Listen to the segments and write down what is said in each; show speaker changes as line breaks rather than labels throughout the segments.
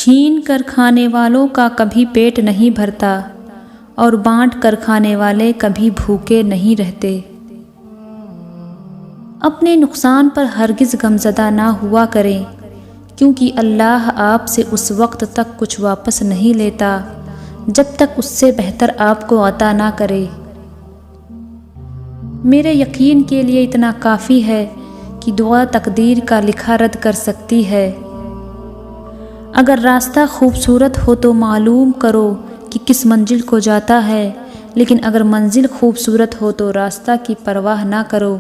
چھین کر کھانے والوں کا کبھی پیٹ نہیں بھرتا اور بانٹ کر کھانے والے کبھی بھوکے نہیں رہتے۔ اپنے نقصان پر ہرگز غمزدہ نہ ہوا کریں، کیونکہ اللہ آپ سے اس وقت تک کچھ واپس نہیں لیتا جب تک اس سے بہتر آپ کو عطا نہ کرے۔ میرے یقین کے لیے اتنا کافی ہے کہ دعا تقدیر کا لکھا رد کر سکتی ہے۔ اگر راستہ خوبصورت ہو تو معلوم کرو کہ کس منزل کو جاتا ہے، لیکن اگر منزل خوبصورت ہو تو راستہ کی پرواہ نہ کرو۔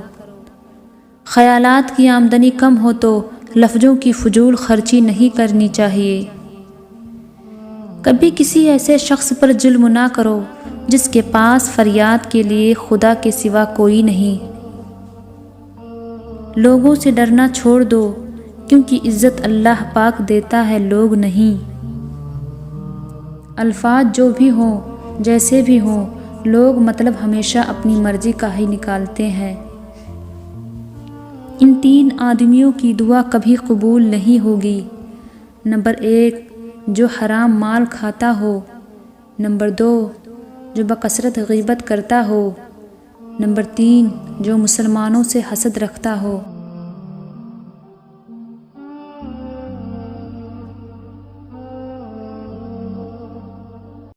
خیالات کی آمدنی کم ہو تو لفظوں کی فضول خرچی نہیں کرنی چاہیے۔ کبھی کسی ایسے شخص پر ظلم نہ کرو جس کے پاس فریاد کے لیے خدا کے سوا کوئی نہیں۔ لوگوں سے ڈرنا چھوڑ دو، کیونکہ عزت اللہ پاک دیتا ہے، لوگ نہیں۔ الفاظ جو بھی ہوں، جیسے بھی ہوں، لوگ مطلب ہمیشہ اپنی مرضی کا ہی نکالتے ہیں۔ ان 3 آدمیوں کی دعا کبھی قبول نہیں ہوگی۔ نمبر 1، جو حرام مال کھاتا ہو۔ نمبر 2، جو بکثرت غیبت کرتا ہو۔ نمبر 3، جو مسلمانوں سے حسد رکھتا ہو۔